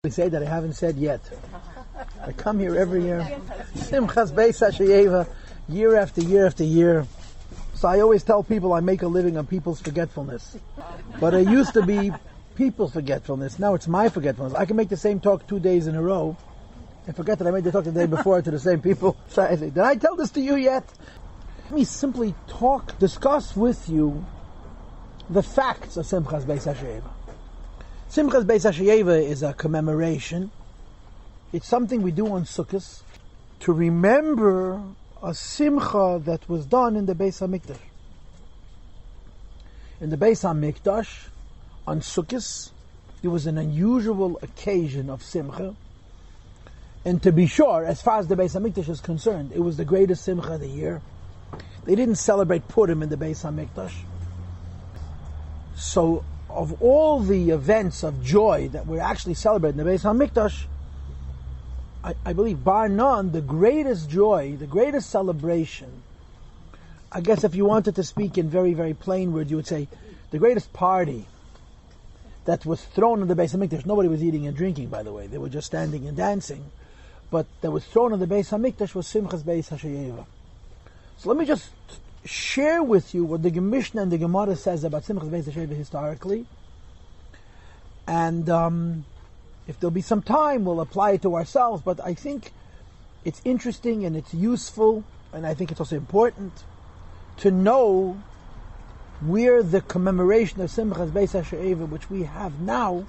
I say that I haven't said yet. I come here every year. Simchas Beis Hashoeva, year after year after year. So I always tell people I make a living on people's forgetfulness. But it used to be people's forgetfulness. Now it's my forgetfulness. I can make the same talk 2 days in a row and forget that I made the talk the day before to the same people. So I say, did I tell this to you yet? Let me simply discuss with you the facts of Simchas Beis Hashoeva. Simchas Beis Hashoeva is a commemoration. It's something we do on Sukkot to remember a simcha that was done in the Beis HaMikdash. In the Beis HaMikdash, on Sukkot, there was an unusual occasion of simcha. And to be sure, as far as the Beis HaMikdash is concerned, it was the greatest simcha of the year. They didn't celebrate Purim in the Beis HaMikdash. So, of all the events of joy that we're actually celebrating in the Beis HaMikdash, I believe, bar none, the greatest joy, the greatest celebration, I guess if you wanted to speak in very, very plain words, you would say, the greatest party that was thrown in the Beis HaMikdash, nobody was eating and drinking, by the way, they were just standing and dancing, but that was thrown in the Beis HaMikdash was Simchas Beis Hashoeva. So let me just share with you what the Mishnah and the Gemara says about Simchas Beis Hashoeva historically, and if there'll be some time, we'll apply it to ourselves, but I think it's interesting and it's useful, and I think it's also important to know where the commemoration of Simchas Beis Hashoeva, which we have now,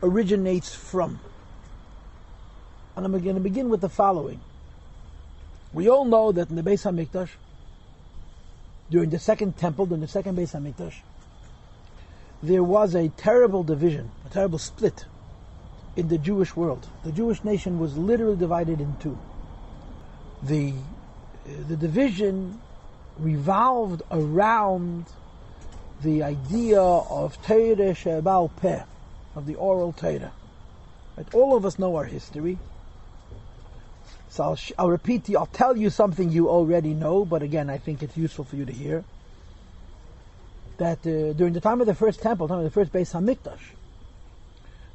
originates from. And I'm going to begin with the following. We all know that in the Beis HaMikdash, during the second temple, during the second Beis HaMikdash, there was a terrible division, a terrible split in the Jewish world. The Jewish nation was literally divided in two. The division revolved around the idea of Torah She'bal Peh, of the oral Torah. Right? All of us know our history. So I'll repeat, I'll tell you something you already know, but again, I think it's useful for you to hear. That during the time of the first temple, time of the first Beis HaMikdash,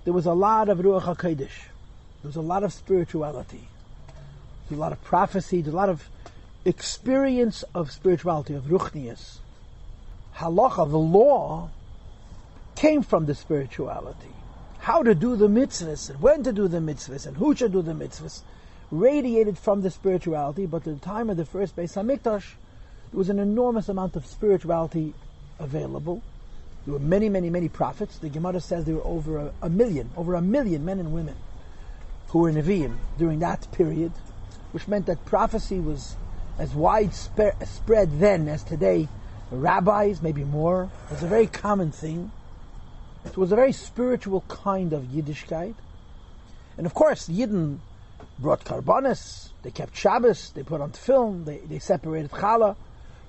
there was a lot of Ruach HaKodesh. There was a lot of spirituality. There was a lot of prophecy. There was a lot of experience of spirituality, of Ruchnius. Halacha, the law, came from the spirituality. How to do the mitzvahs, and when to do the mitzvahs, and who should do the mitzvahs, radiated from the spirituality, but at the time of the first Beis HaMikdash, there was an enormous amount of spirituality available. There were many, many, many prophets. The Gemara says there were over a million men and women who were Nevi'im during that period, which meant that prophecy was as widespread then as today. Rabbis, maybe more. It was a very common thing. It was a very spiritual kind of Yiddishkeit. And of course, the Yidden brought karbanis, they kept Shabbos, they put on film, they separated challah.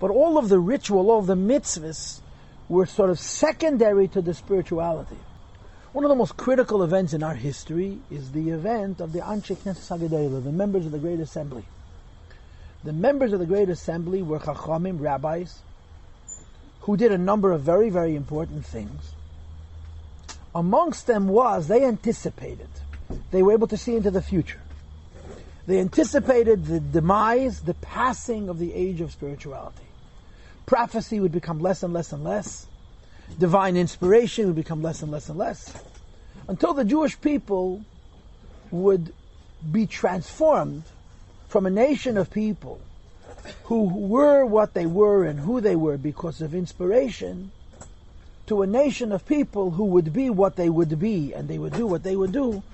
But all of the ritual, all of the mitzvahs were sort of secondary to the spirituality. One of the most critical events in our history is the event of the Achei Temimim, the members of the Great Assembly. The members of the Great Assembly were Chachamim, rabbis, who did a number of very, very important things. Amongst them was, they anticipated. They were able to see into the future. They anticipated the demise, the passing of the age of spirituality. Prophecy would become less and less and less. Divine inspiration would become less and less and less. Until the Jewish people would be transformed from a nation of people who were what they were and who they were because of inspiration, to a nation of people who would be what they would be and they would do what they would do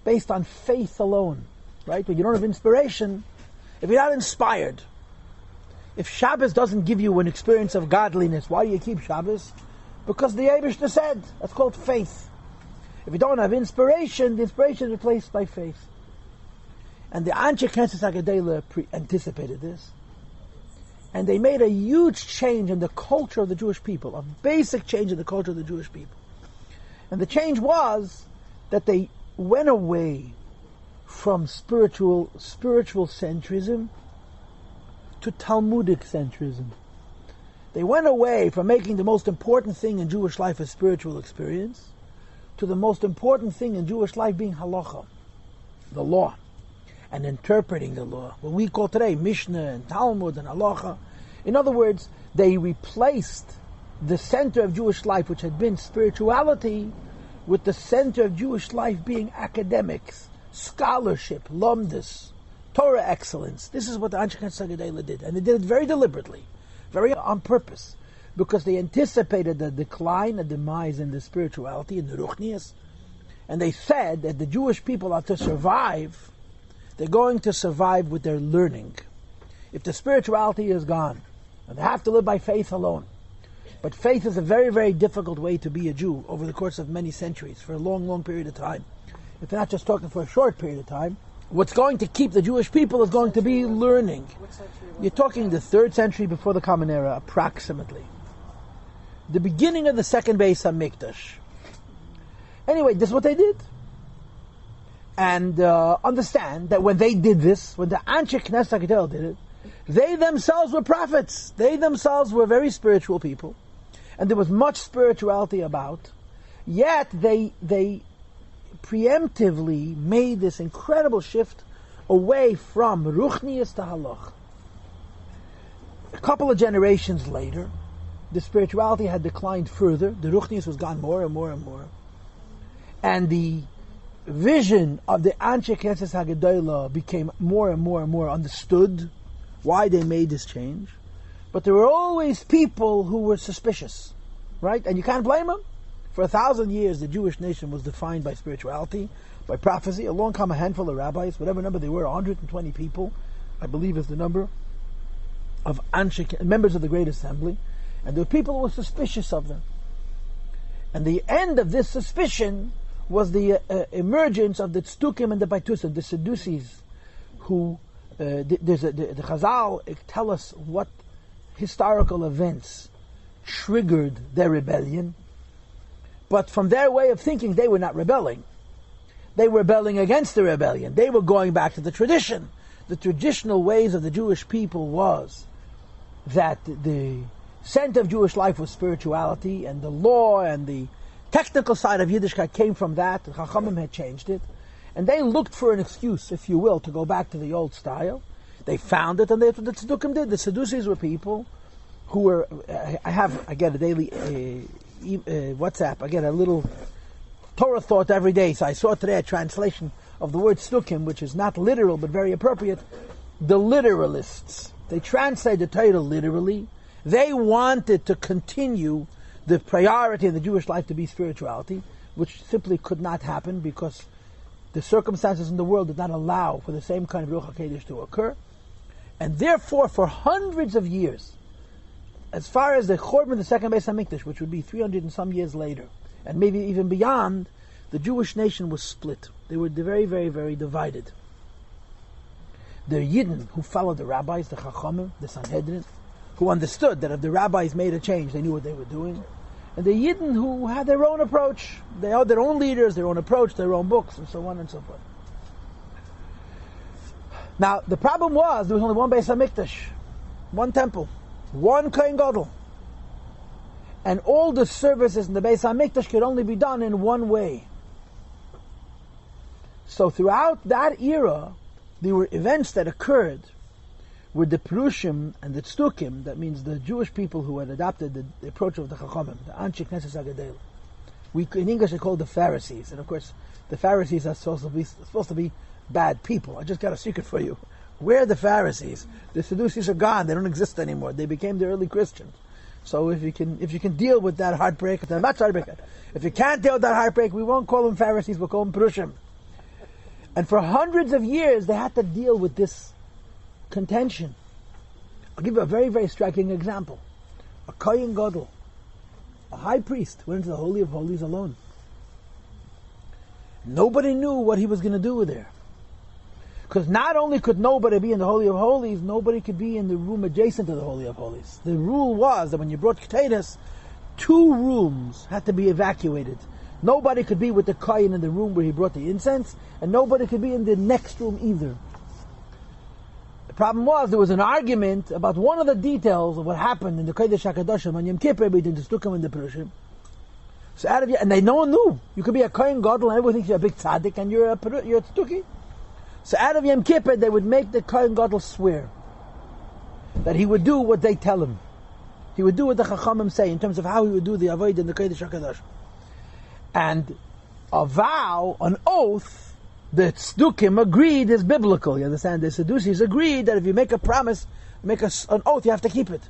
based on faith alone. Right? When you don't have inspiration, if you're not inspired, if Shabbos doesn't give you an experience of godliness, why do you keep Shabbos? Because the Eibishter said. That's called faith. If you don't have inspiration, the inspiration is replaced by faith. And the Achei Temimim anticipated this. And they made a huge change in the culture of the Jewish people, a basic change in the culture of the Jewish people. And the change was that they went away from spiritual centrism to Talmudic centrism. They went away from making the most important thing in Jewish life a spiritual experience to the most important thing in Jewish life being halacha, the law, and interpreting the law. What we call today Mishnah and Talmud and halacha. In other words, they replaced the center of Jewish life, which had been spirituality, with the center of Jewish life being academics, scholarship, lomdus, Torah excellence. This is what the Achei Temimim did, and they did it very deliberately, very on purpose, because they anticipated the decline, a demise in the spirituality, in the ruchnias, and they said that the Jewish people are to survive. They're going to survive with their learning. If the spirituality is gone, and they have to live by faith alone. But faith is a very, very difficult way to be a Jew over the course of many centuries, for a long, long period of time. If you're not just talking for a short period of time, what's going to keep the Jewish people is going to be learning. You're talking the 3rd century before the Common Era, approximately. The beginning of the second Beis Hamikdash. Anyway, this is what they did. And understand that when they did this, when the Anshe Knesset HaGedol did it, they themselves were prophets. They themselves were very spiritual people. And there was much spirituality about. Yet they preemptively made this incredible shift away from Ruchnius to Halach. A couple of generations later, the spirituality had declined further. The Ruchnius was gone more and more and more. And the vision of the Anshe Knesset HaGedol became more and more and more understood, why they made this change. But there were always people who were suspicious, right? And you can't blame them. For 1,000 years, the Jewish nation was defined by spirituality, by prophecy. Along come a handful of rabbis, whatever number they were, 120 people, I believe is the number, of members of the Great Assembly. And there were people who were suspicious of them. And the end of this suspicion was the emergence of the Tzdukim and the Baitusim, the Sadducees, who the Chazal tell us what historical events triggered their rebellion. But from their way of thinking, they were not rebelling. They were rebelling against the rebellion. They were going back to the tradition. The traditional ways of the Jewish people was that the center of Jewish life was spirituality, and the law and the technical side of Yiddishkeit came from that. The Chachamim had changed it. And they looked for an excuse, if you will, to go back to the old style. They found it, and that's what the Tzdukim did. The Sadducees were people who were... I get a daily WhatsApp. I get a little Torah thought every day. So I saw today a translation of the word Tzdukim, which is not literal, but very appropriate. The literalists. They translate the Torah literally. They wanted to continue the priority in the Jewish life to be spirituality, which simply could not happen because the circumstances in the world did not allow for the same kind of Ruach HaKodesh to occur. And therefore, for hundreds of years, as far as the Chorban of the second Beis Hamikdash, which would be 300 and some years later, and maybe even beyond, the Jewish nation was split. They were very, very, very divided. The Yidden who followed the rabbis, the Chachamim, the Sanhedrin, who understood that if the rabbis made a change, they knew what they were doing. And the Yidden who had their own approach. They had their own leaders, their own approach, their own books, and so on and so forth. Now, the problem was, there was only one Beis HaMikdash, one temple, one Kohen Gadol. And all the services in the Beis HaMikdash could only be done in one way. So throughout that era, there were events that occurred where the Perushim and the Tzdukim, that means the Jewish people who had adopted the approach of the Chachamim, the Anshe Knesset HaGedol. In English they're called the Pharisees, and of course the Pharisees are supposed to be bad people. I just got a secret for you. Where are the Pharisees? The Sadducees are gone. They don't exist anymore. They became the early Christians. So if you can deal with that heartbreak, if you can't deal with that heartbreak, we won't call them Pharisees, we'll call them Perushim. And for hundreds of years they had to deal with this contention. I'll give you a very, very striking example. A Kohen Gadol, a high priest, went into the Holy of Holies alone. Nobody knew what he was going to do there. Because not only could nobody be in the Holy of Holies, nobody could be in the room adjacent to the Holy of Holies. The rule was that when you brought Keteiros, 2 rooms had to be evacuated. Nobody could be with the Kohen in the room where he brought the incense, and nobody could be in the next room either. The problem was, there was an argument about one of the details of what happened in the Kodesh HaKadoshim on Yom Kippur between the Tzdukim and the Perushim. So out of you, and no one knew. You could be a Kohen Gadol and everyone thinks you're a big tzaddik and you're a tzduki. So out of Yom Kippur, they would make the Kohen Gadol swear that he would do what they tell him. He would do what the Chachamim say in terms of how he would do the Avodah in the Kodesh HaKadosh. And a vow, an oath, the tzdukim agreed is biblical. You understand? The Sadducees agreed that if you make a promise, make an oath, you have to keep it.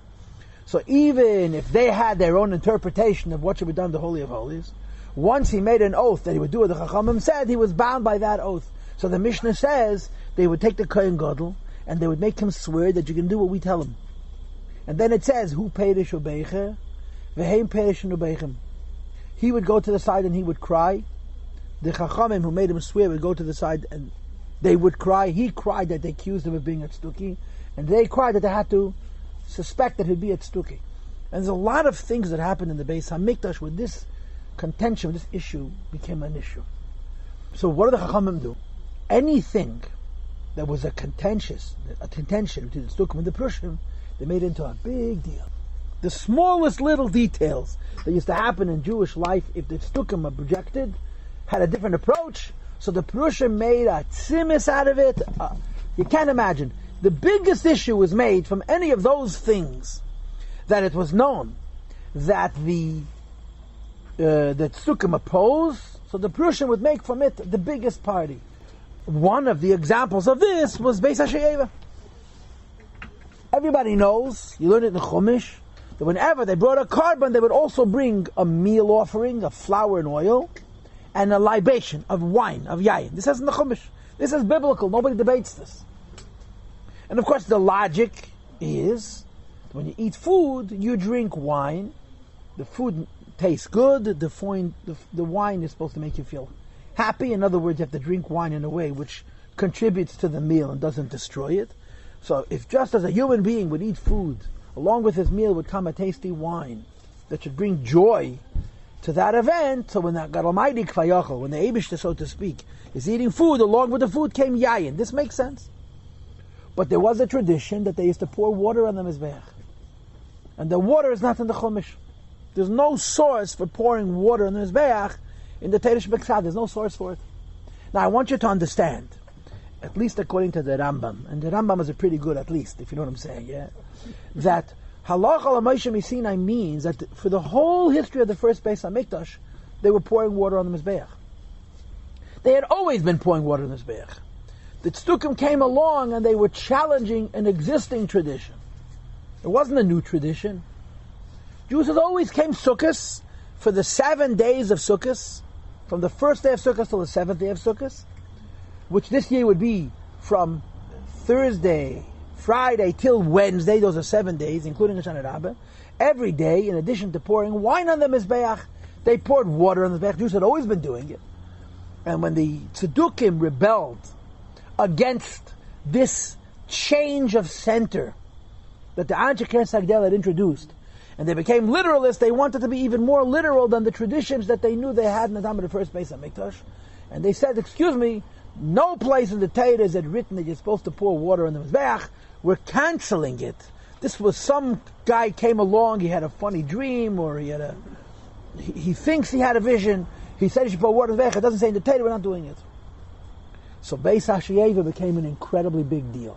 So even if they had their own interpretation of what should be done in the Holy of Holies, once he made an oath that he would do what the Chachamim said, he was bound by that oath. So the Mishnah says they would take the Kohen Gadol and they would make him swear that you can do what we tell him. And then it says, Hu perish ubeicha, v'heim perish ubeichem. He would go to the side and he would cry. The Chachamim who made him swear would go to the side and they would cry. He cried that they accused him of being a tzduki, and they cried that they had to suspect that he'd be a tzduki. And there's a lot of things that happened in the Beis HaMikdash where this contention, this issue became an issue. So what did the Chachamim do? Anything that was a contention between the tzdukim and the prushim, they made it into a big deal. The smallest little details that used to happen in Jewish life, if the tzdukim objected, had a different approach, so the prushim made a tzimis out of it. You can't imagine. The biggest issue was made from any of those things that it was known that the tzdukim opposed, so the prushim would make from it the biggest party. One of the examples of this was Beis Hashoeva. Everybody knows, you learn it in the Chumash, that whenever they brought a carbon, they would also bring a meal offering of flour and oil, and a libation of wine, of yayin. This is in the Chumash. This is biblical. Nobody debates this. And of course, the logic is when you eat food, you drink wine. The food tastes good. The wine is supposed to make you feel happy. In other words, you have to drink wine in a way which contributes to the meal and doesn't destroy it. So if just as a human being would eat food, along with his meal would come a tasty wine that should bring joy to that event, so when that God Almighty Kvayachol, when the Eibishter, so to speak, is eating food, along with the food came yayin. This makes sense. But there was a tradition that they used to pour water on the Mizbeach. And the water is not in the Chumash. There's no source for pouring water on the Mizbeach in the Teresh Beksad. There's no source for it. Now I want you to understand, at least according to the Rambam, and the Rambam is a pretty good at least, if you know what I'm saying, yeah? That Halach al Moshe Misinai means that for the whole history of the first Beis HaMikdash, they were pouring water on the Mizbeach. They had always been pouring water on the Mizbeach. The tzdukim came along and they were challenging an existing tradition. It wasn't a new tradition. Jews had always came Sukkot for the 7 days of Sukkot, from the first day of Sukkot till the 7th day of Sukkot, which this year would be from Thursday, Friday till Wednesday. Those are 7 days, including Hoshana Rabbah. Every day, in addition to pouring wine on the Mizbeach, they poured water on the Mizbeach. Jews had always been doing it. And when the Tzdukim rebelled against this change of center that the Anshe Knesset Sagdel had introduced, and they became literalists, they wanted to be even more literal than the traditions that they knew they had in the time of the first Beis HaMikdash. And they said, excuse me, no place in the Torah is it written that you're supposed to pour water on the Mizbeach. We're canceling it. This was some guy came along, he had a funny dream, or he thinks he had a vision. He said he should pour water on the Mizbeach. It doesn't say in the Torah, we're not doing it. So Beis Hashoeva became an incredibly big deal.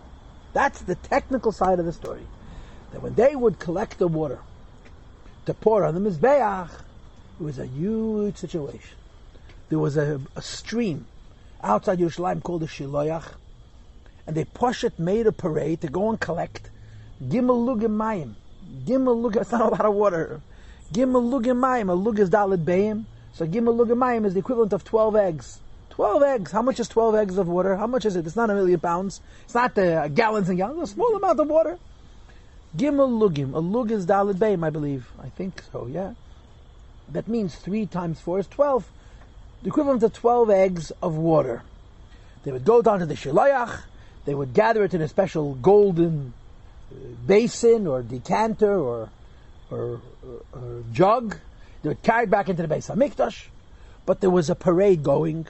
That's the technical side of the story. That when they would collect the water to pour on the Mizbeach, it was a huge situation. There was a stream outside Yerushalayim called the Shiloach, and they made a parade to go and collect Gimel Lugim Mayim. Gimel Lugim, it's not a lot of water. Gimel Lugim Mayim, a Lug is Dalet Beim, so Gimel Lugim Mayim is the equivalent of 12 eggs. 12 eggs. How much is 12 eggs of water? How much is it? It's not 1,000,000 pounds. It's not gallons and gallons. It's a small amount of water. Gimel Lugim. A Lug is Dalet Beim, I believe. I think so, yeah. That means 3 times 4 is 12. The equivalent of 12 eggs of water. They would go down to the Shiloach. They would gather it in a special golden basin or decanter or jug. They would carry it back into the Beis HaMikdash. But there was a parade going,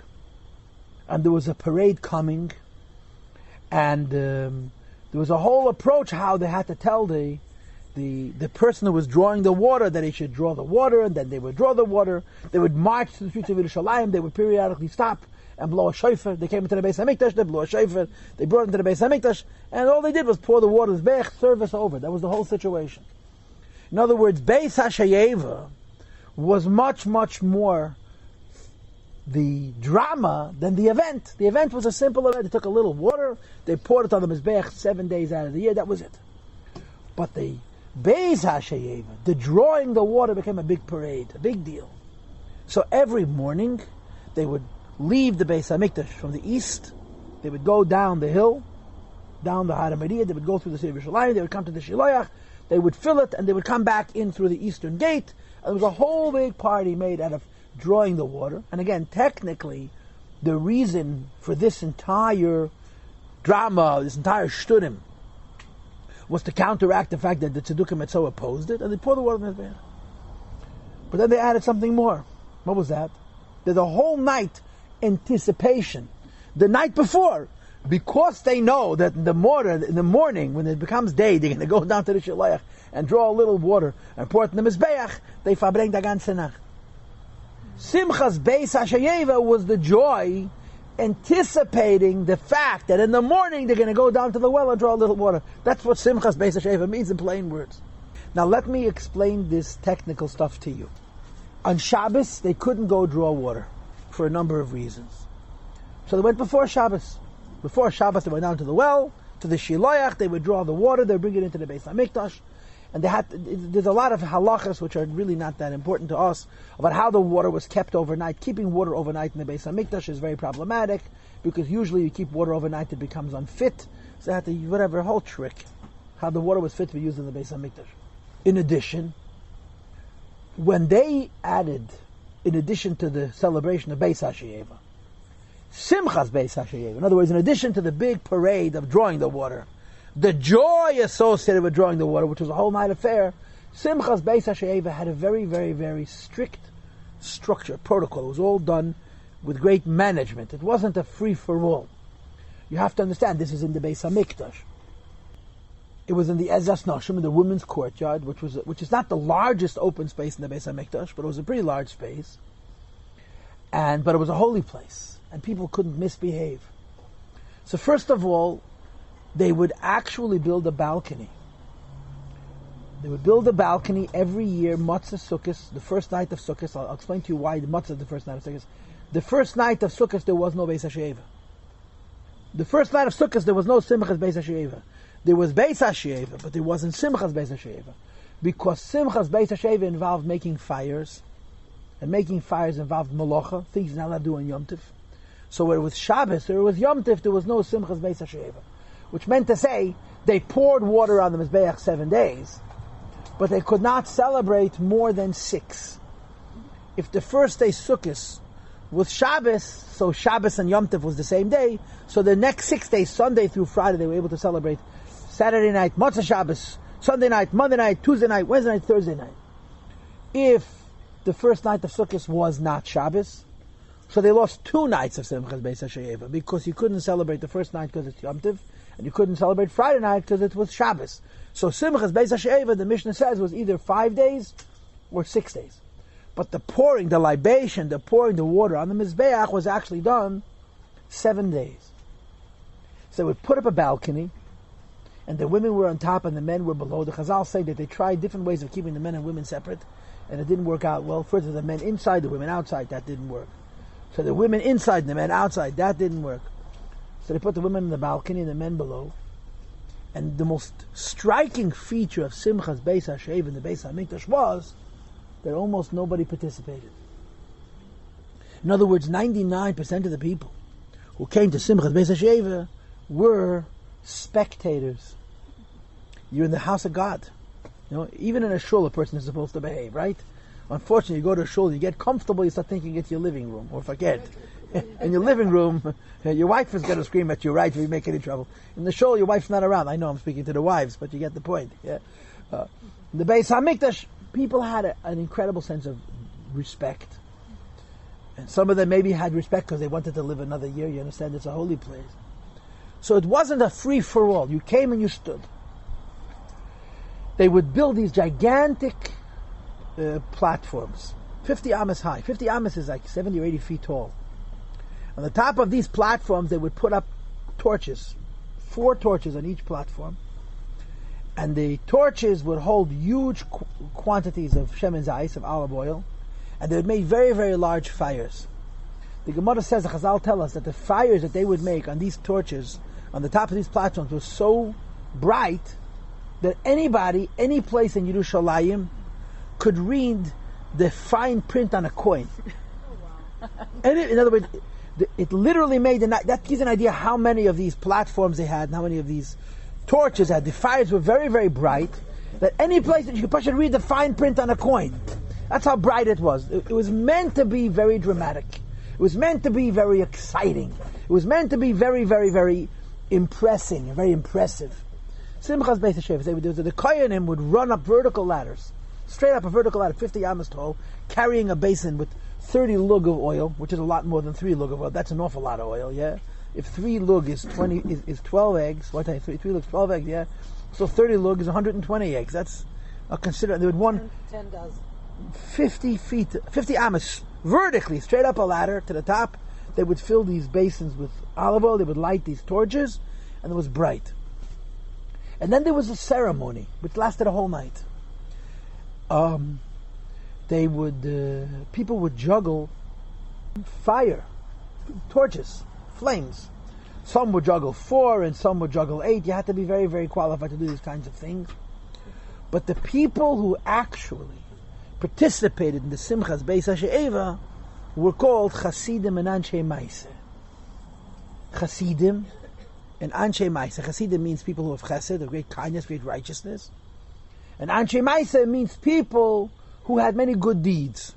and there was a parade coming, and there was a whole approach how they had to tell the the person who was drawing the water that he should draw the water, and then they would draw the water. They would march to the streets of Yerushalayim. They would periodically stop and blow a shofar. They came into the Beis Hamikdash. They blew a shofar. They brought it into the Beis Hamikdash, and all they did was pour the water. Service over. That was the whole situation. In other words, Beis Hashoeva was much, much more the drama than the event. The event was a simple event. They took a little water, they poured it on the Mizbech 7 days out of the year, that was it. But the Beis Hashoeva, the drawing the water, became a big parade, a big deal. So every morning, they would leave the Beis Hamikdash from the east, they would go down the hill, down the Har HaMoriah, they would go through the city of Yerushalayim, they would come to the Shiloach, they would fill it, and they would come back in through the eastern gate. And there was a whole big party made out of drawing the water. And again, technically, the reason for this entire drama, this entire shturim, was to counteract the fact that the Tzaddukim had so opposed it, and they poured the water in the Mizbeach. But then they added something more. What was that? There's a whole night anticipation. The night before, because they know that in the morning, when it becomes day, they're going to go down to the Shiloach and draw a little water and pour it in the Mizbeach, they verbring the ganze Nacht. Simchas Beis Hashoeva was the joy, anticipating the fact that in the morning they're going to go down to the well and draw a little water. That's what Simchas Beis Hashoeva means in plain words. Now let me explain this technical stuff to you. On Shabbos, they couldn't go draw water for a number of reasons. So they went before Shabbos. Before Shabbos, they went down to the well, to the Shiloach, they would draw the water, they would bring it into the Beis Hamikdash. And there's a lot of halachas which are really not that important to us about how the water was kept overnight. Keeping water overnight in the Beis Hamikdash is very problematic because usually you keep water overnight, it becomes unfit. So they had to, whatever, a whole trick, how the water was fit to be used in the Beis Hamikdash. In addition, when they added, in addition to the celebration of Beis Hashoeva, Simchas Beis Hashoeva, in other words, in addition to the big parade of drawing the water, the joy associated with drawing the water, which was a whole night affair, Simchas Beis Hashoeva had a very, very, very strict structure, protocol. It was all done with great management. It wasn't a free-for-all. You have to understand, this is in the Beis Hamikdash. It was in the Ezras Nashim, in the women's courtyard, which is not the largest open space in the Beis Hamikdash, but it was a pretty large space. But it was a holy place, and people couldn't misbehave. So first of all, they would actually build a balcony. They would build a balcony every year, Matzah Sukkos, the first night of Sukkos. I'll explain to you why the Matzah is the first night of Sukkos. The first night of Sukkos, there was no Beis Hashoeva. The first night of Sukkos, there was no Simchas Beis Hashoeva. There was Beis Hashoeva, but there wasn't Simchas Beis Hashoeva. Because Simchas Beis Hashoeva involved making fires, and making fires involved malacha, things you're not allowed to do on Yom Tov. So whether it was Shabbos or it was Yom Tov, there was no Simchas Beis Hashoeva. Which meant to say, they poured water on the Mizbeach 7 days, but they could not celebrate more than 6. If the first day Sukkos was Shabbos, so Shabbos and Yom Tov was the same day, so the next 6 days, Sunday through Friday, they were able to celebrate Saturday night, Matzah Shabbos, Sunday night, Monday night, Tuesday night, Wednesday night, Thursday night. If the first night of Sukkos was not Shabbos, so they lost 2 nights of Simchas Beis Hashoeva, because you couldn't celebrate the first night because it's Yom Tov, and you couldn't celebrate Friday night because it was Shabbos. So Simchas Beis Hashoeva, the Mishnah says, was either 5 days or 6 days. But the pouring, the libation, the pouring the water on the Mizbeach was actually done 7 days. So they would put up a balcony, and the women were on top and the men were below. The Chazal say that they tried different ways of keeping the men and women separate, and it didn't work out well. First, the men inside, the women outside, that didn't work. So the women inside, the men outside, that didn't work. So they put the women in the balcony and the men below. And the most striking feature of Simchas Beis Hashoeva in the Beis Hamikdash was that almost nobody participated. In other words, 99% of the people who came to Simchas Beis Hashoeva were spectators. You're in the house of God. You know, even in a shul, a person is supposed to behave, right? Unfortunately, you go to a shul, you get comfortable, you start thinking it's your living room, or forget. In your living room, your wife is going to scream at you, right, if you make any trouble. In the shul, your wife's not around. I know I'm speaking to the wives, but you get the point. Yeah. In the Beis Hamikdash, people had an incredible sense of respect. And some of them maybe had respect because they wanted to live another year. You understand? It's a holy place. So it wasn't a free-for-all. You came and you stood. they would build these gigantic platforms, 50 amas high. 50 amas is like 70 or 80 feet tall. On the top of these platforms, they would put up torches, 4 torches on each platform, and the torches would hold huge quantities of shemen zayis, of olive oil, and they would make very, very large fires. The Gemara says, the Chazal tell us that the fires that they would make on these torches, on the top of these platforms, were so bright that anybody, any place in Yerushalayim, could read the fine print on a coin. Oh, wow. And in other words, it literally made that gives an idea how many of these platforms they had, and how many of these torches they had. The fires were very, very bright, that any place that you could read the fine print on a coin. That's how bright it was. It was meant to be very dramatic. It was meant to be very exciting. It was meant to be very, very, very impressing and very impressive. Simchas Beis Rivka, the Kohanim would run up vertical ladders, straight up a vertical ladder, 50 amas tall, carrying a basin with 30 lug of oil, which is a lot more than 3 lug of oil. That's an awful lot of oil, yeah? If 3 lug is 12 eggs, what I say, 3 lug 12 eggs, yeah? So 30 lug is 120 eggs. That's a consider. They would 10 dozen. 50 amas vertically, straight up a ladder to the top. They would fill these basins with olive oil. They would light these torches, and it was bright. And then there was a ceremony which lasted a whole night. People would juggle fire, torches, flames. Some would juggle 4 and some would juggle 8. You had to be very, very qualified to do these kinds of things. But the people who actually participated in the Simchas Beis Hashoeva were called Chasidim and Anshei Maaseh. Chasidim and Anshei Maaseh. Chasidim means people who have chesed, of great kindness, great righteousness. And Anshei Maaseh means people who had many good deeds.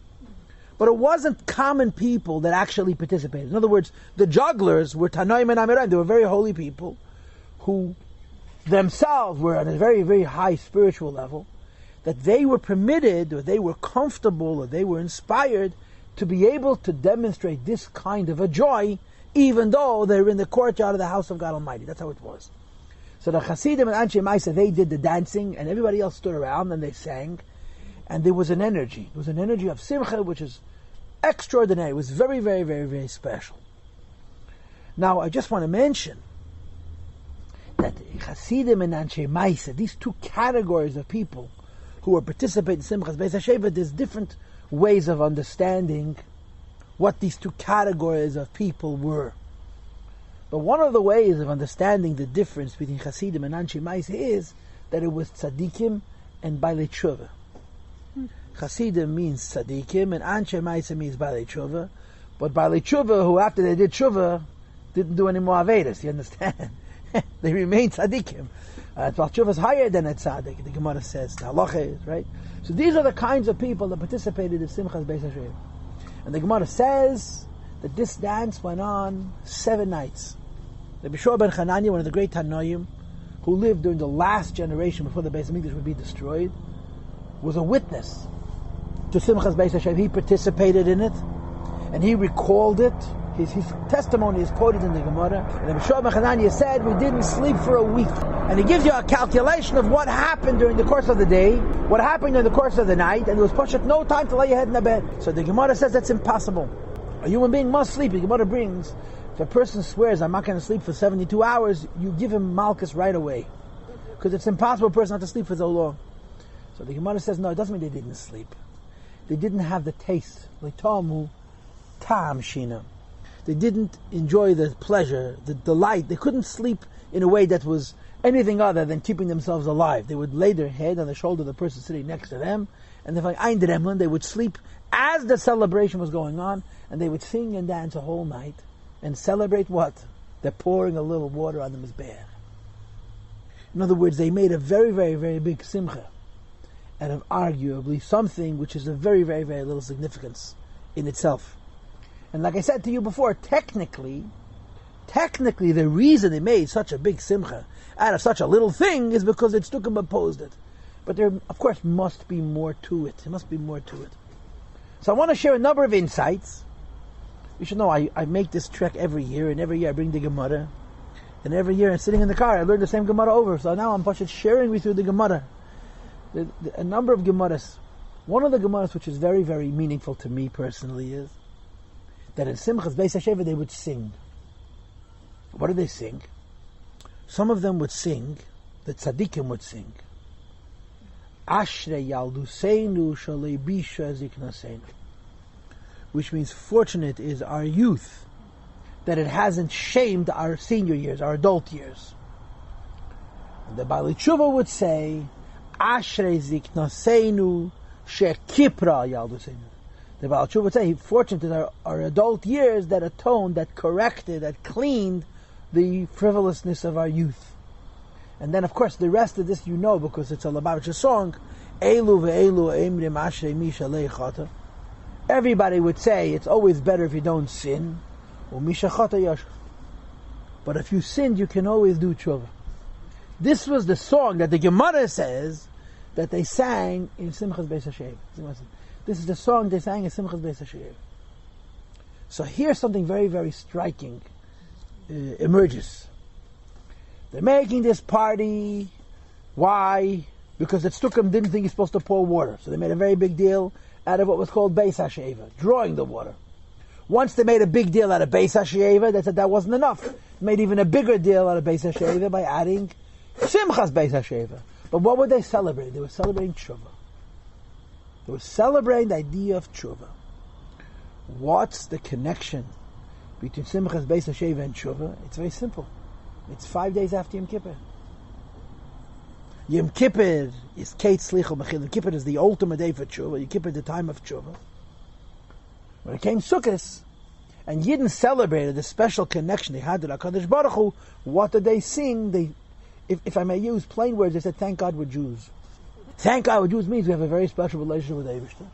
But it wasn't common people that actually participated. In other words, the jugglers were Tanoim and Amirim. They were very holy people who themselves were at a very, very high spiritual level, that they were permitted, or they were comfortable, or they were inspired to be able to demonstrate this kind of a joy, even though they're in the courtyard of the house of God Almighty. That's how it was. So the Chasidim and Anshei Maaseh, they did the dancing, and everybody else stood around and they sang, and there was an energy. There was an energy of Simcha, which is extraordinary. It was very, very, very, very special. Now, I just want to mention that Chasidim and Anshei Maaseh, these 2 categories of people who are participating in Simchas Beis Hashoeva, there's different ways of understanding what these 2 categories of people were. But one of the ways of understanding the difference between Chasidim and Anshei Maaseh is that it was tzaddikim and balei tshuva. Chasidim means tzaddikim and Anshei Maaseh means balei tshuva. But balei tshuva, who after they did tshuva, didn't do any more avedas, you understand? They remained tzaddikim. Tshuva is higher than a tzaddik, the Gemara says. The halacha is, right? So these are the kinds of people that participated in Simchas Beis Hashoeva. And the Gemara says that this dance went on 7 nights. Rabbi Yeshua ben Chananya, one of the great Tanoim, who lived during the last generation before the Beis Hamikdash would be destroyed, was a witness to Simchas Beis Hashoeva. He participated in it, and he recalled it. His testimony is quoted in the Gemara. And Rabbi Yeshua ben Chananya said, we didn't sleep for a week. And he gives you a calculation of what happened during the course of the day, what happened during the course of the night, and there was pushed no time to lay your head in the bed. So the Gemara says that's impossible. A human being must sleep. The Gemara brings, if a person swears, I'm not going to sleep for 72 hours, you give him Malchus right away. Because it's impossible for a person not to sleep for so long. So the Gemara says, no, it doesn't mean they didn't sleep. They didn't have the taste. L'tamu tam shina. They didn't enjoy the pleasure, the delight. They couldn't sleep in a way that was anything other than keeping themselves alive. They would lay their head on the shoulder of the person sitting next to them, and they would sleep as the celebration was going on, and they would sing and dance a whole night, and celebrate what? They're pouring a little water on the mizbeach. In other words, they made a very, very, very big simcha out of arguably something which is of very, very, very little significance in itself. And like I said to you before, technically, the reason they made such a big simcha out of such a little thing is because the tzdukim opposed it. But there, of course, must be more to it. There must be more to it. So I want to share a number of insights. You should know I make this trek every year, and every year I bring the Gemara. And every year I'm sitting in the car, I learn the same Gemara over. So now I'm sharing with you the Gemara. A number of Gemaras. One of the Gemaras which is very, very meaningful to me personally is that in Simchas Beis Hashoeva they would sing. What did they sing? Some of them would sing, the tzaddikim would sing, Ashrei Yalduseinu Shalei Bisha Ziknaseinu, which means fortunate is our youth, that it hasn't shamed our senior years, our adult years. And the Bali Tshuva would say, Ashrei Ziknaseinu Sher Kipra Yalduseinu. The Baal Tshuva would say, fortunate is our adult years that atoned, that corrected, that cleaned the frivolousness of our youth. And then, of course, the rest of this you know because it's a Lubavitcher song. Elu ve'elu emrim ashrei mi shalei chata. Everybody would say it's always better if you don't sin. U'mi shechata yashar. But if you sinned, you can always do tshuva. This was the song that the Gemara says that they sang in Simchas Beis Hashoeva. This is the song they sang in Simchas Beis Hashoeva. So here's something very, very striking emerges. They're making this party. Why? Because the Tzdukim didn't think you're supposed to pour water. So they made a very big deal out of what was called Beis Hashoeva, drawing the water. Once they made a big deal out of Beis Hashoeva, they said that wasn't enough. They made even a bigger deal out of Beis Hashoeva by adding Simchas Beis Hashoeva. But what were they celebrating? They were celebrating tshuva. They were celebrating the idea of tshuva. What's the connection between Simchas Beis Hashoeva and tshuva? It's very simple. It's 5 days after Yom Kippur. Yom Kippur is Keit Slichul Mechil. Yom Kippur is the ultimate day for tshuva. Yom Kippur is the time of tshuva. When it came Sukkot, and Yidden celebrated the special connection they had to the HaKadosh Baruch Hu, what did they sing? If I may use plain words, they said, thank God we're Jews. Thank God we're Jews means we have a very special relationship with Eibishter.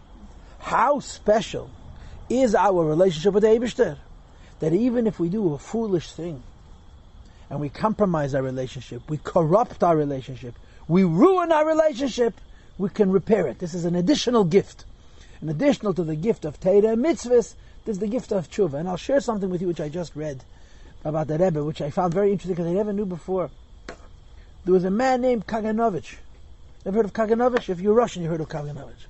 How special is our relationship with Eibishter? That even if we do a foolish thing, and we compromise our relationship, we corrupt our relationship, we ruin our relationship, we can repair it. This is an additional gift. An additional to the gift of Torah and mitzvahs, there's the gift of tshuva. And I'll share something with you which I just read about the Rebbe, which I found very interesting because I never knew before. There was a man named Kaganovich. Ever heard of Kaganovich? If you're Russian, you heard of Kaganovich.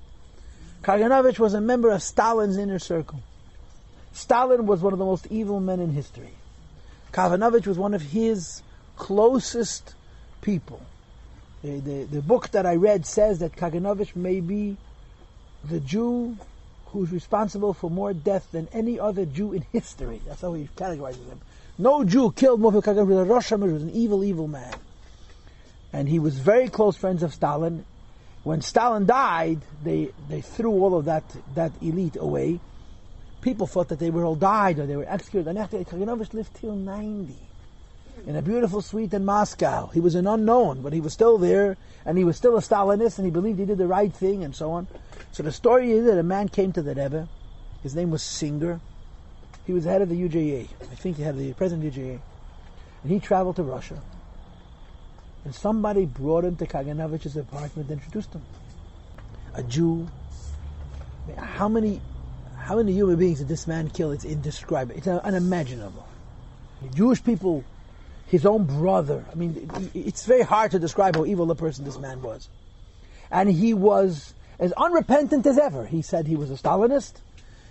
Kaganovich was a member of Stalin's inner circle. Stalin was one of the most evil men in history. Kaganovich was one of his closest people. The book that I read says that Kaganovich may be the Jew who's responsible for more death than any other Jew in history. That's how he categorizes him. No Jew killed more people. Kaganovich was an evil, evil man. And he was very close friends of Stalin. When Stalin died, they threw all of that elite away. People thought that they were all died or they were executed. And after Kaganovich lived till 90 in a beautiful suite in Moscow. He was an unknown, but he was still there, and he was still a Stalinist, and he believed he did the right thing, and so on. So the story is that a man came to the Rebbe. His name was Singer. He was the head of the UJA. I think he had the president of the UJA. And he traveled to Russia. And somebody brought him to Kaganovich's apartment and introduced him. A Jew. How many human beings did this man kill? It's indescribable. It's unimaginable. Jewish people, his own brother. I mean, it's very hard to describe how evil a person this man was. And he was as unrepentant as ever. He said he was a Stalinist.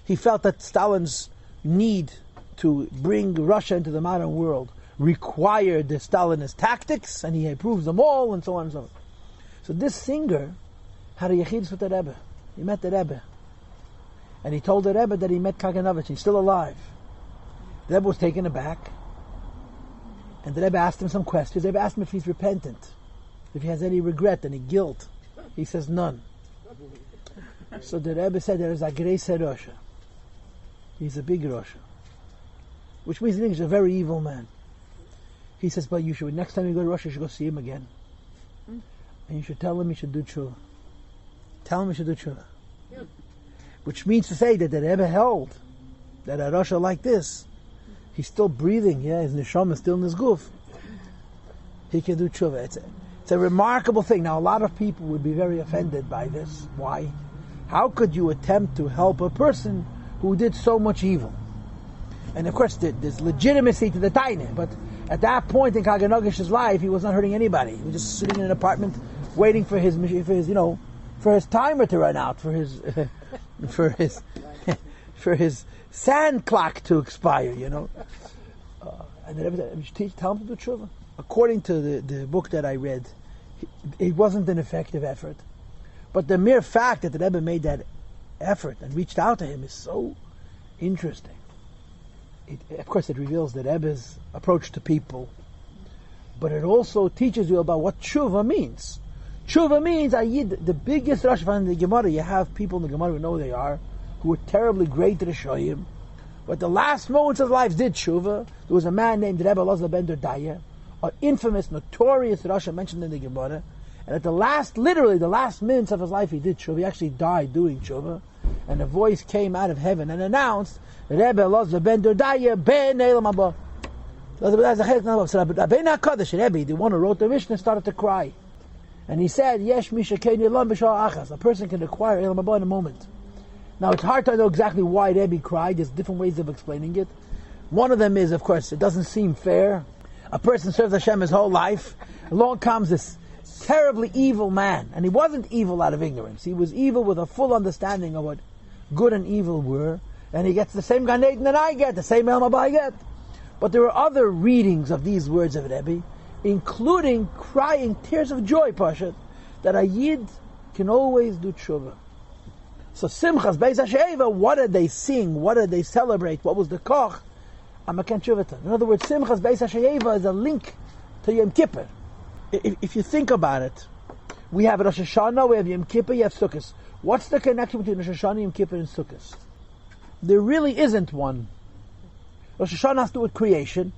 He felt that Stalin's need to bring Russia into the modern world required the Stalinist tactics, and he approves them all, and so on and so on. So this Singer had a yechidus with the Rebbe. He met the Rebbe. And he told the Rebbe that he met Kaganovich. He's still alive. The Rebbe was taken aback. And the Rebbe asked him some questions. The Rebbe asked him if he's repentant, if he has any regret, any guilt. He says none. So the Rebbe said there is a Greise Rosha. He's a big Rosha. Which means in English, a very evil man. He says, but you should, next time you go to Russia, you should go see him again. And you should tell him he should do tshuva. Tell him he should do tshuva. Which means to say that the Rebbe held that a Russia like this, he's still breathing, his neshama is still in his guf. He can do tshuva. It's a remarkable thing. Now, a lot of people would be very offended by this. Why? How could you attempt to help a person who did so much evil? And of course, there's legitimacy to the taina, but at that point in Kaganovich's life, he was not hurting anybody. He was just sitting in an apartment waiting for his timer to run out, for his for his sand clock to expire, And the Rebbe said, tell him to do tshuva. According to the book that I read, it wasn't an effective effort. But the mere fact that the Rebbe made that effort and reached out to him is so interesting. Of course, it reveals the Rebbe's approach to people, but it also teaches you about what tshuva means. Tshuva means, the biggest Rosh in the Gemara, you have people in the Gemara who know who they are, who were terribly great Rishoyim, but the last moments of their lives did tshuva. There was a man named Rebbe Elazar ben Dordaya, an infamous, notorious Rosh mentioned in the Gemara, and at literally the last minutes of his life, he did tshuva. He actually died doing tshuva, and a voice came out of heaven and announced, Rebbe Elazar ben Dordaya ben Eilam Haba. So Rabbeinu HaKadosh, Rebbe, the one who wrote the Mishnah, started to cry. And he said, Yesh misha kein yilam b'sha'ah achas. A person can acquire Eilam Haba in a moment. Now, it's hard to know exactly why Rebbe cried. There's different ways of explaining it. One of them is, of course, it doesn't seem fair. A person serves Hashem his whole life. Along comes this terribly evil man. And he wasn't evil out of ignorance. He was evil with a full understanding of what good and evil were. And he gets the same Gan Eden that I get, the same Eilam Haba I get. But there are other readings of these words of Rebbe, including crying tears of joy, Pashat, that a Yid can always do tshuva. So Simchas, Beis Hashoeva, what did they sing? What did they celebrate? What was the koch? Amaken Tshuvata. In other words, Simchas, Beis Hashoeva is a link to Yom Kippur. If you think about it, we have Rosh Hashanah, we have Yom Kippur, you have Sukkot. What's the connection between Rosh Hashanah, Yom Kippur, and Sukkot? There really isn't one. Rosh Hashanah has to do with creation.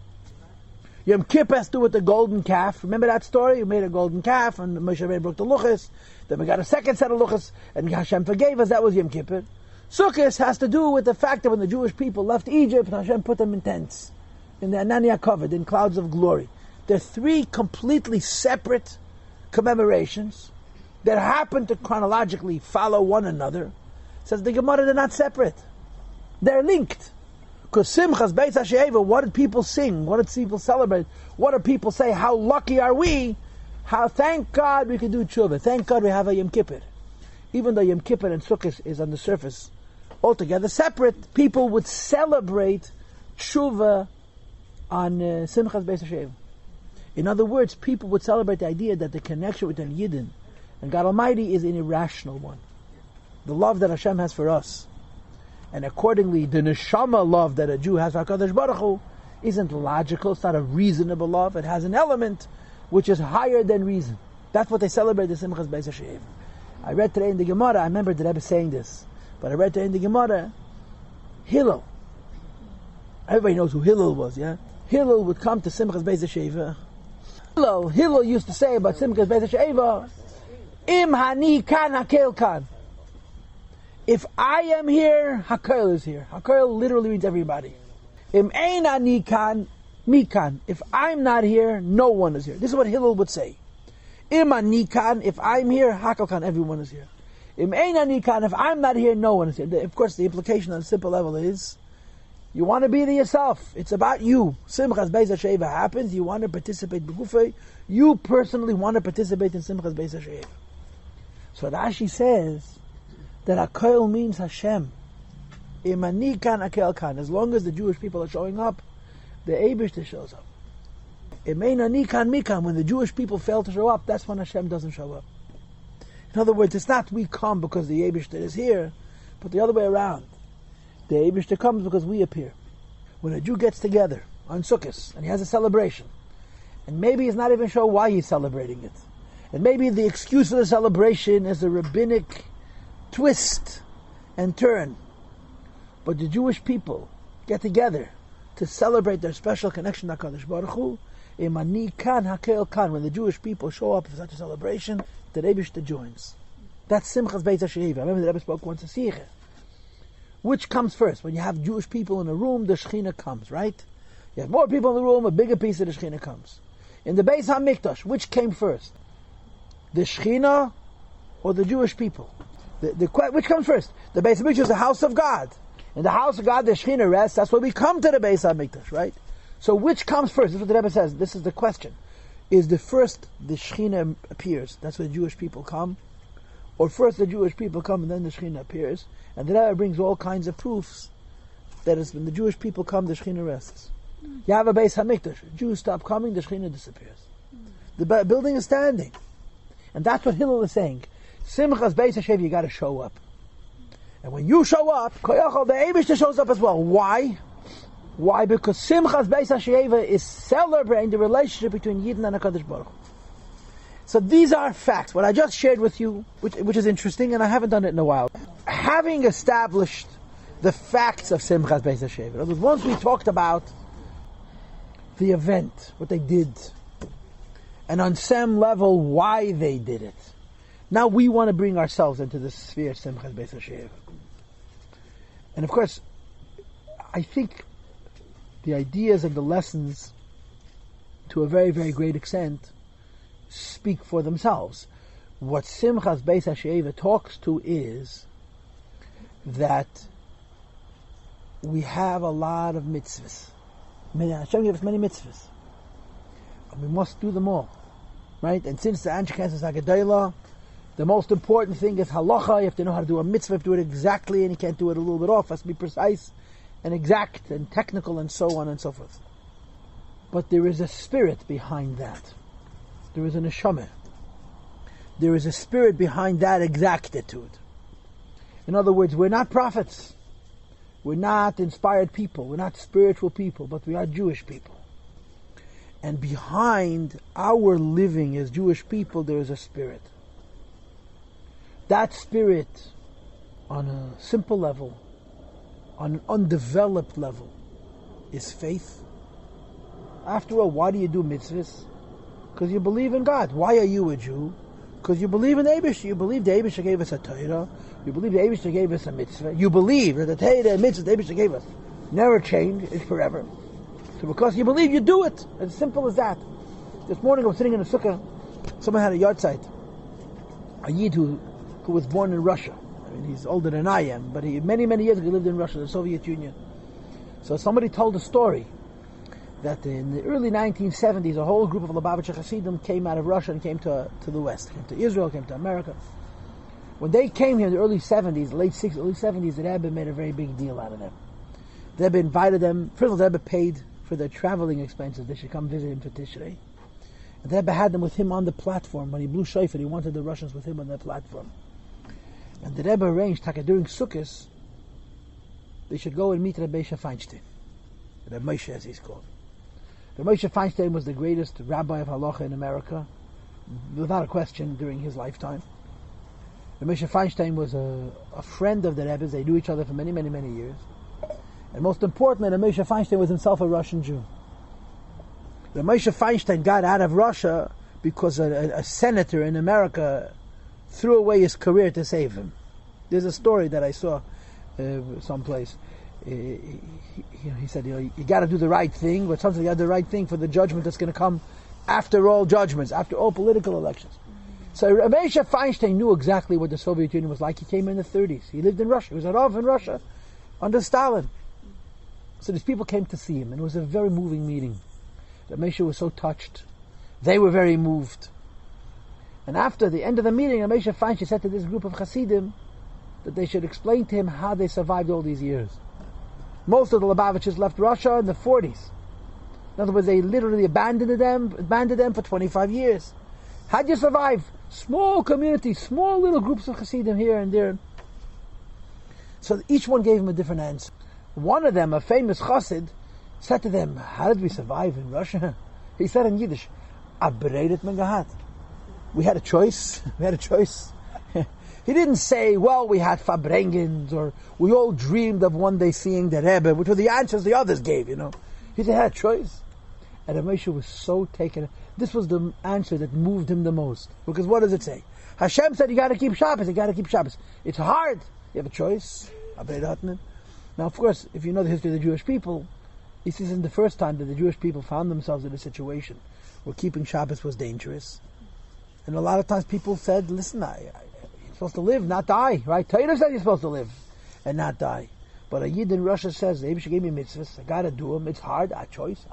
Yom Kippur has to do with the golden calf. Remember that story? We made a golden calf, and Moshe Rabbeinu broke the luchos. Then we got a second set of luchos, and Hashem forgave us. That was Yom Kippur. Sukkot has to do with the fact that when the Jewish people left Egypt, Hashem put them in tents, in the Anania covered, in clouds of glory. They're three completely separate commemorations that happen to chronologically follow one another. Says the Gemara, they're not separate. They're linked. Because Simchas, Beis Hashoeva, what did people sing? What did people celebrate? What do people say? How lucky are we? How, thank God we can do tshuva. Thank God we have a Yom Kippur. Even though Yom Kippur and Sukkot is on the surface altogether separate, people would celebrate tshuva on Simchas, Beis Hashoeva. In other words, people would celebrate the idea that the connection between Yidden and God Almighty is an irrational one. The love that Hashem has for us. And accordingly, the neshama love that a Jew has for HaKadosh Baruch Hu isn't logical. It's not a reasonable love. It has an element which is higher than reason. That's what they celebrate the Simchas Beis Hashoeva. I read today in the Gemara, I remember the Rebbe saying this, but I read today in the Gemara, Hillel. Everybody knows who Hillel was, yeah? Hillel would come to Simchas Beis Hashoeva. Hillel used to say about Simchas Beis Hashoeva, Im hani kan hakel kan. If I am here, Hakel is here. Hakel literally means everybody. Im ein ani kan, mi kan. If I'm not here, no one is here. This is what Hillel would say. Im ani kan, if I'm here, Hakel kan, everyone is here. Im ein ani kan, if I'm not here, no one is here. Of course, the implication on a simple level is, you want to be there yourself. It's about you. Simchas Beis Hashoeva happens, you want to participate b'gufay. You personally want to participate in Simchas Beis Hashoeva. So Rashi says, that Hakel means Hashem. Imani kan Hakel kan. As long as the Jewish people are showing up, the Eibishter shows up. Imein kan mikan. When the Jewish people fail to show up, that's when Hashem doesn't show up. In other words, it's not we come because the Eibishter is here, but the other way around. The Eibishter comes because we appear. When a Jew gets together on Sukkot and he has a celebration, and maybe he's not even sure why he's celebrating it, and maybe the excuse of the celebration is a rabbinic twist and turn, but the Jewish people get together to celebrate their special connection to HaKadosh Baruch Hu. Imani kan hakel kan. When the Jewish people show up for such a celebration, the Rebbe joins. That's Simchas Beis Hashoeva. I remember the Rebbe spoke once a Sikha. Which comes first? When you have Jewish people in a room, the Shechina comes, right? You have more people in the room, a bigger piece of the Shechina comes. In the Beis HaMikdash, which came first? The Shechina or the Jewish people? Which comes first? The Beis HaMikdash is the house of God. In the house of God, the Shechina rests. That's why we come to the Beis HaMikdash, right? So which comes first? This is what the Rebbe says. This is the question. is the first the Shekhinah appears. That's where the Jewish people come. Or first the Jewish people come and then the Shekhinah appears. And the Rebbe brings all kinds of proofs that is when the Jewish people come, the Shekhinah rests. You have a Beis Hamikdash. Jews stop coming, the Shekhinah disappears. The building is standing. And that's what Hillel is saying. Simchas Beis Hashem, you got to show up. And when you show up, Koyachal, the Eibishter shows up as well. Why? Why? Because Simchas Beis Hashem is celebrating the relationship between Yidden and HaKadosh Baruch Hu. So these are facts. What I just shared with you, which is interesting, and I haven't done it in a while. Having established the facts of Simchas Beis Hashem, once we talked about the event, what they did, and on some level why they did it. Now we want to bring ourselves into the sphere of Simchas Beis Hashem. And of course, I think the ideas and the lessons, to a very, very great extent, speak for themselves. What Simchas Beis Hashem talks to is that we have a lot of mitzvahs. Hashem gave us many mitzvahs. And we must do them all. Right? And since the Anshe is Haggadah, the most important thing is halacha. You have to know how to do a mitzvah, you have to do it exactly, and you can't do it a little bit off. It has to be precise and exact and technical and so on and so forth. But there is a spirit behind that. There is a neshama. There is a spirit behind that exactitude. In other words, we're not prophets. We're not inspired people. We're not spiritual people, but we are Jewish people. And behind our living as Jewish people, there is a spirit. That spirit, on a simple level, on an undeveloped level, is faith. After all, why do you do mitzvahs? Because you believe in God. Why are you a Jew? Because you believe in the Eibush. You believe the Eibush gave us a Torah. You believe the Eibush gave us a mitzvah. You believe that the Torah and mitzvah the Eibush gave us never change, it's forever. So because you believe, you do it. As simple as that. This morning I was sitting in a sukkah. Someone had a yard site. A Yid who was born in Russia. I mean, he's older than I am, but he many, many years ago lived in Russia, the Soviet Union. So somebody told a story that in the early 1970s, a whole group of Lubavitcher Hasidim came out of Russia and came to the West, came to Israel, came to America. When they came here in the early 70s, late 60s, early 70s, the Rebbe made a very big deal out of them. The Rebbe invited them. First of all, the Rebbe paid for their traveling expenses. They should come visit him for Tishrei. And the Rebbe had them with him on the platform. When he blew shofar, he wanted the Russians with him on that platform. And the Rebbe arranged, during Sukkot, they should go and meet Rabbi Yossi Feinstein. Rabbi Moshe, as he's called. Rabbi Moshe Feinstein was the greatest rabbi of halacha in America, without a question, during his lifetime. Rabbi Moshe Feinstein was a friend of the Rebbe's. They knew each other for many, many, many years. And most importantly, Rabbi Moshe Feinstein was himself a Russian Jew. Rabbi Moshe Feinstein got out of Russia because a senator in America threw away his career to save him. There's a story that I saw someplace. He said, you got to do the right thing, but sometimes you got to do the right thing for the judgment that's going to come after all judgments, after all political elections. So Rabbi Moshe Feinstein knew exactly what the Soviet Union was like. He came in the 30s. He lived in Russia. He was a Rav in Russia under Stalin. So these people came to see him, and it was a very moving meeting. Rabbi Moshe was so touched. They were very moved. And after the end of the meeting, Rabbi Moshe Feinstein said to this group of Hasidim that they should explain to him how they survived all these years. Most of the Lubavitchers left Russia in the 40s. In other words, they literally abandoned them for 25 years. How'd you survive? Small communities, small little groups of Hasidim here and there. So each one gave him a different answer. One of them, a famous Chassid, said to them, how did we survive in Russia? He said in Yiddish, "Abreidet megahat." We had a choice. We had a choice. He didn't say, well, we had Fabrengens, or we all dreamed of one day seeing the Rebbe, which were the answers the others gave, He said, he had a choice. And Rabbi Moshe was so taken. This was the answer that moved him the most. Because what does it say? Hashem said, you got to keep Shabbos, you got to keep Shabbos. It's hard. You have a choice. Now, of course, if you know the history of the Jewish people, this isn't the first time that the Jewish people found themselves in a situation where keeping Shabbos was dangerous. And a lot of times people said, listen, you're supposed to live, not die, right? Torah said you're supposed to live and not die. But a Yid in Russia says, the Eibush gave me mitzvahs, I got to do them, it's hard, a choice.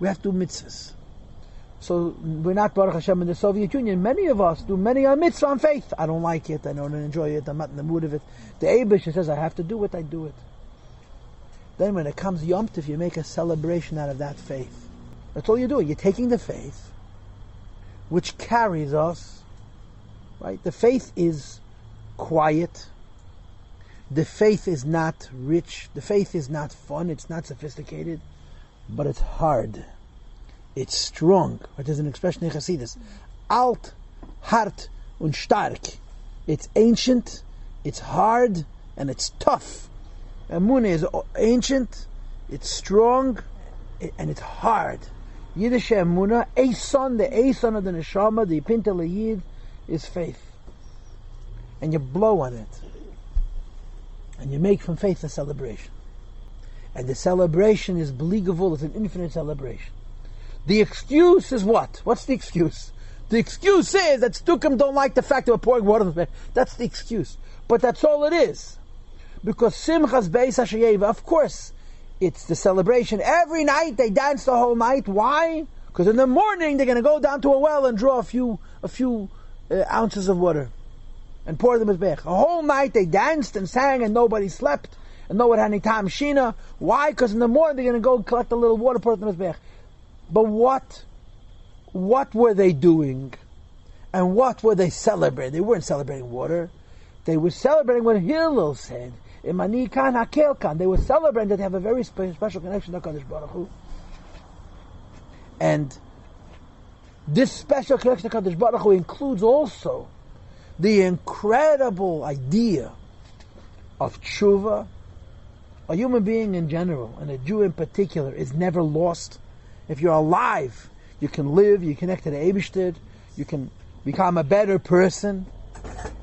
We have to do mitzvahs. So we're not Baruch Hashem in the Soviet Union. Many of us do many a mitzvah on faith. I don't like it. I don't enjoy it. I'm not in the mood of it. The Eibush says I have to do it. I do it. Then when it comes Yom Tov, you make a celebration out of that faith. That's all you're doing. You're taking the faith, which carries us, right? The faith is quiet. The faith is not rich. The faith is not fun. It's not sophisticated. But it's hard. It's strong. There's an expression in Chassidus. Alt, hart und stark. It's ancient, it's hard, and it's tough. Emunah is ancient, it's strong, and it's hard. Yiddish Emunah, Eison, the Eison of the Neshama, the Pinta Yid, is faith. And you blow on it. And you make from faith a celebration. And the celebration is believable, it's an infinite celebration. The excuse is what? What's the excuse? The excuse is that Stukim don't like the fact that we're pouring water on the bed. That's the excuse. But that's all it is. Because Simchas Beis Hashoeva, of course, it's the celebration. Every night they dance the whole night. Why? Because in the morning they're going to go down to a well and draw a few ounces of water and pour them as bech. A whole night they danced and sang and nobody slept and no one had any time shina. Why? Because in the morning they're going to go collect a little water, pour them as bech. But what were they doing? And what were they celebrating? They weren't celebrating water. They were celebrating what Hillel said. Imani kan hakel kan. They were celebrating that they have a very special connection to HaKadosh Baruch Hu. And this special connection to HaKadosh Baruch Hu includes also the incredible idea of tshuva. A human being in general, and a Jew in particular, is never lost. If you're alive, you can live, you connect to the Eibishter, you can become a better person.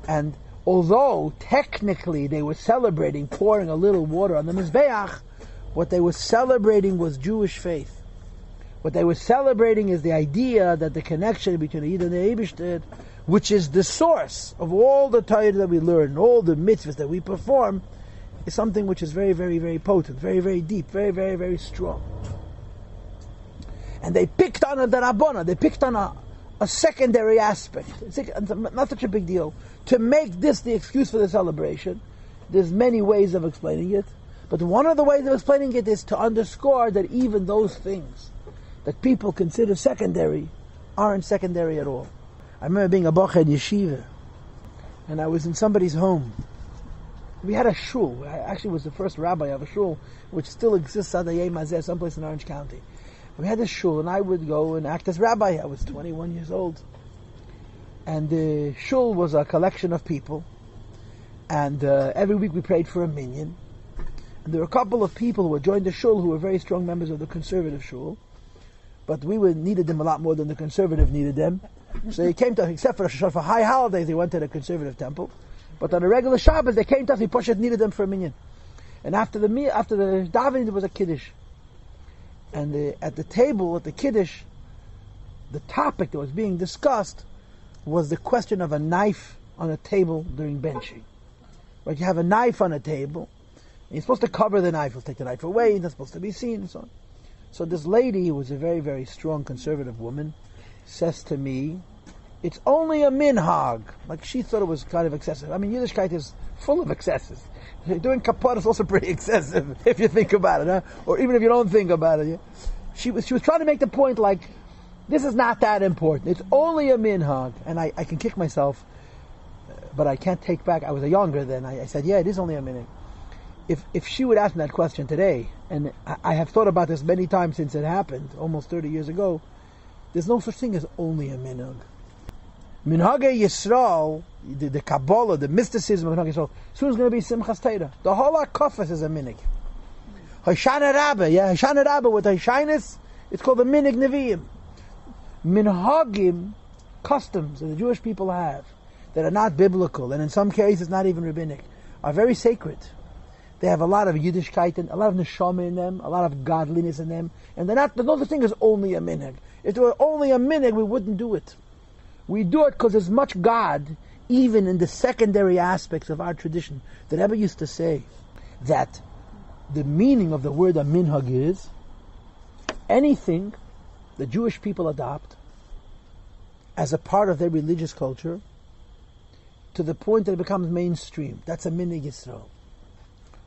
And although technically they were celebrating pouring a little water on the Mizbeach, what they were celebrating was Jewish faith. What they were celebrating is the idea that the connection between the Yid and the Eibishter, which is the source of all the Torah that we learn, all the mitzvahs that we perform, is something which is very, very, very potent, very, very deep, very, very, very strong. And they picked on the Rabbana, they picked on a secondary aspect. It's not such a big deal. To make this the excuse for the celebration, there's many ways of explaining it, but one of the ways of explaining it is to underscore that even those things that people consider secondary aren't secondary at all. I remember being a bocher in yeshiva, and I was in somebody's home. We had a shul. I actually was the first rabbi of a shul, which still exists at the Yemazeh, someplace in Orange County. We had a shul, and I would go and act as rabbi. I was 21 years old. And the shul was a collection of people. And every week we prayed for a minyan. And there were a couple of people who had joined the shul who were very strong members of the conservative shul. But we needed them a lot more than the conservative needed them. So they came to us, except for high holidays, they went to the conservative temple. But on a regular Shabbos, they came to us, we Poshet needed them for a minyan. And after the davening, there was a kiddush. And at the table, at the kiddush, the topic that was being discussed was the question of a knife on a table during benching. Right, you have a knife on a table, and you're supposed to cover the knife. You'll take the knife away, it's not supposed to be seen, and so on. So this lady, who was a very, very strong conservative woman, says to me, it's only a minhag. Like she thought it was kind of excessive. I mean, Yiddishkeit is full of excesses. Doing kapara is also pretty excessive, if you think about it, huh? Or even if you don't think about it. Yeah? She was trying to make the point like, this is not that important. It's only a minhag. And I can kick myself, but I can't take back. I was younger then. I said, yeah, it is only a minhag. If she would ask me that question today, and I have thought about this many times since it happened, almost 30 years ago, there's no such thing as only a minhag. Minhagei Yisrael, the Kabbalah, the mysticism of Minhagei Yisrael, soon is going to be Simchas Torah. The whole Akofas is a minhag. Hoshana Rabbah, Hoshana Rabbah with Hoshanis, it's called the Minhag Nevi'im. Minhagim, customs that the Jewish people have, that are not biblical, and in some cases not even rabbinic, are very sacred. They have a lot of Yiddishkeit, a lot of neshama in them, a lot of godliness in them, and there's no such thing as only a minhag. If there were only a minhag, we wouldn't do it. We do it because there's much God, even in the secondary aspects of our tradition. The Rebbe used to say that the meaning of the word a minhag is anything the Jewish people adopt as a part of their religious culture to the point that it becomes mainstream. That's a minig Yisrael.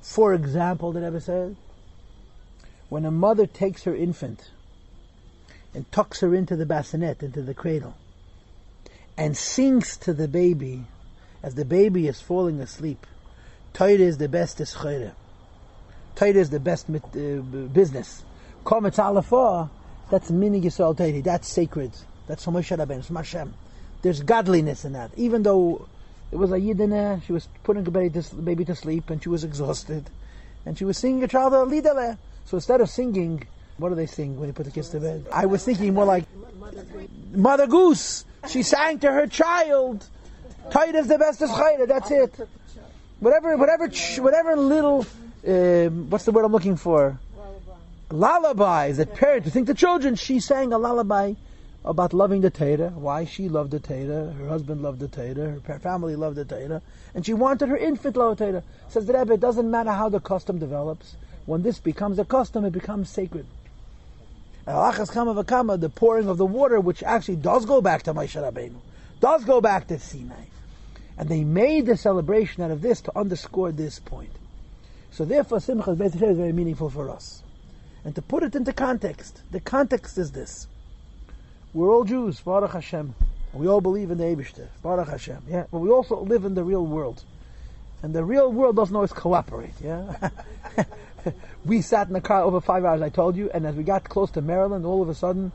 For example, the Rebbe said, when a mother takes her infant and tucks her into the bassinet, into the cradle, and sings to the baby as the baby is falling asleep, Torah is the best Hashoeva. Torah is the best business. Kometz Alafah, that's minig Yisrael Torah. That's sacred. That's from Moshe Rabbeinu, from Hashem. There's godliness in that. Even though it was a yidineh, she was putting the baby to sleep, and she was exhausted, and she was singing a child a lidaleh. So instead of singing, what do they sing when you put the kids to bed? I was thinking more like Mother Goose. She sang to her child. Torah is the best Hashoeva. That's it. Whatever little, what's the word I'm looking for? Lullabies that parents would think the children. She sang a lullaby about loving the Torah. Why? She loved the Torah. Her husband loved the Torah. Her family loved the Torah, and she wanted her infant to love the Torah. Says the Rebbe, it doesn't matter how the custom develops. When this becomes a custom, it becomes sacred. The pouring of the water, which actually does go back to Moshe Rabbeinu, does go back to Sinai. And they made the celebration out of this to underscore this point. So therefore, Simchas Beis Rivka is very meaningful for us. And to put it into context, the context is this. We're all Jews, Baruch Hashem. We all believe in the Eibishter, Baruch Hashem. Yeah? But we also live in the real world. And the real world doesn't always cooperate. Yeah. We sat in the car over 5 hours, I told you, and as we got close to Maryland, all of a sudden,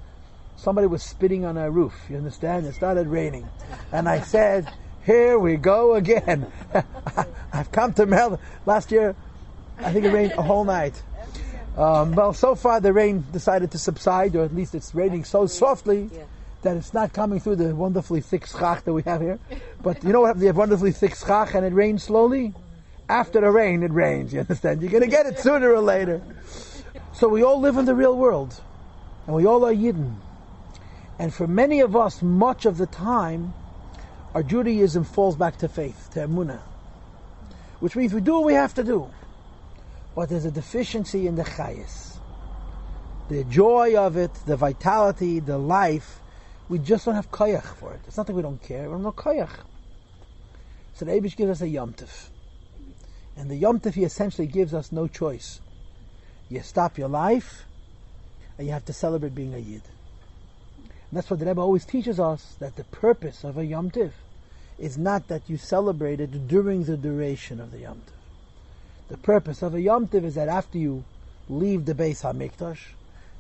somebody was spitting on our roof. You understand? It started raining. And I said, here we go again. I've come to Maryland. Last year, I think it rained a whole night. Well, so far the rain decided to subside, or at least it's raining so softly that it's not coming through the wonderfully thick schach that we have here. But you know what happens? You have wonderfully thick schach and it rains slowly? After the rain, it rains, you understand? You're going to get it sooner or later. So we all live in the real world. And we all are Yidden. And for many of us, much of the time, our Judaism falls back to faith, to emunah. Which means we do what we have to do. But there's a deficiency in the chayis. The joy of it, the vitality, the life, we just don't have koyach for it. It's not that we don't care, we don't know koyach. So the Eibush gives us a Yom Tov. And the Yom Tov, he essentially gives us no choice. You stop your life, and you have to celebrate being a Yid. And that's what the Rebbe always teaches us, that the purpose of a Yom Tov is not that you celebrate it during the duration of the Yom Tov. The purpose of a Yom Tov is that after you leave the Beis HaMikdash,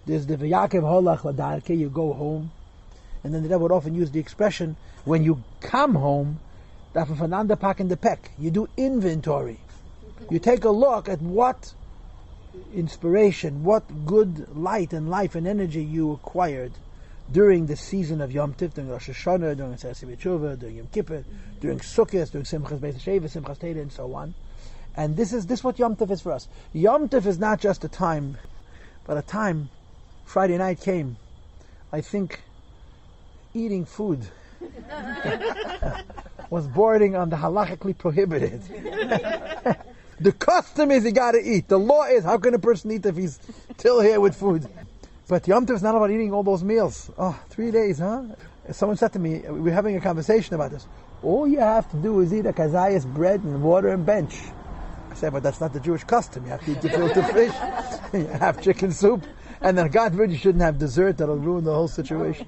there's the V'yakev holach ladarke, you go home, and then the Rebbe would often use the expression, when you come home, that v'fananda pak in the pek, you do inventory. You take a look at what inspiration, what good light and life and energy you acquired during the season of Yom Tov, during Rosh Hashanah, during Sanctity of Jewish, during Yom Kippur, during Sukkot, during Simchas Beis Rivka, Simchas Torah, and so on. And this is what Yom Tov is for us. Yom Tov is not just a time, but a time. Friday night came. I think eating food was bordering on the halachically prohibited. The custom is you got to eat. The law is, how can a person eat if he's still here with food? But Yom Tov is not about eating all those meals. 3 days, huh? Someone said to me, we were having a conversation about this. All you have to do is eat a kazayas, bread and water and bench. I said, but that's not the Jewish custom. You have to eat gefilte fish, you have chicken soup, and then God forbid you shouldn't have dessert. That'll ruin the whole situation.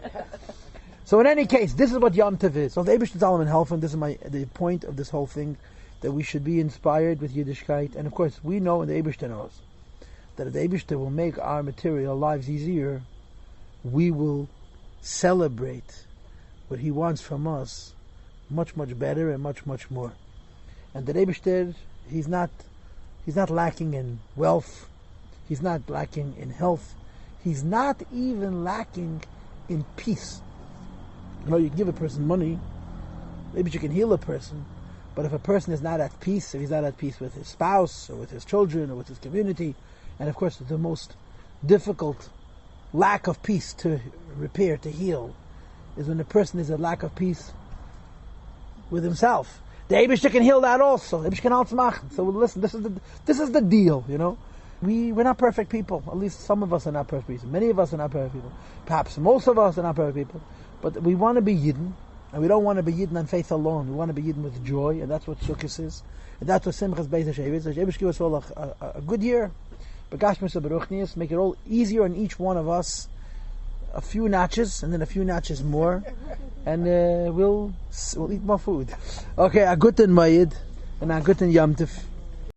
So in any case, this is what Yom Tov is. So the Eibush Zalman helfen, this is the point of this whole thing, that we should be inspired with Yiddishkeit. And of course, we know, and the Eibush knows, that if the Eibush will make our material lives easier, we will celebrate what he wants from us much, much better and much, much more. And the Eibush, he's not lacking in wealth, he's not lacking in health, he's not even lacking in peace. You know, you can give a person money, maybe you can heal a person, but if a person is not at peace, if he's not at peace with his spouse, or with his children, or with his community, and of course the most difficult lack of peace to repair, to heal, is when a person is at lack of peace with himself. The Eibishter can heal that also. The Eibishter can help Machon. So listen, this is the deal, you know. We're not perfect people. At least some of us are not perfect people. Many of us are not perfect people. Perhaps most of us are not perfect people. But we want to be Yidden, and we don't want to be Yidden on faith alone. We want to be Yidden with joy, and that's what Sukkot is. And that's what Simchas Beis Hashoeva is. Hashoeva give us all a good year. Make it all easier on each one of us. A few notches, and then a few notches more, and we'll eat more food. Okay, a guten Mayid, and a guten Yom Tov.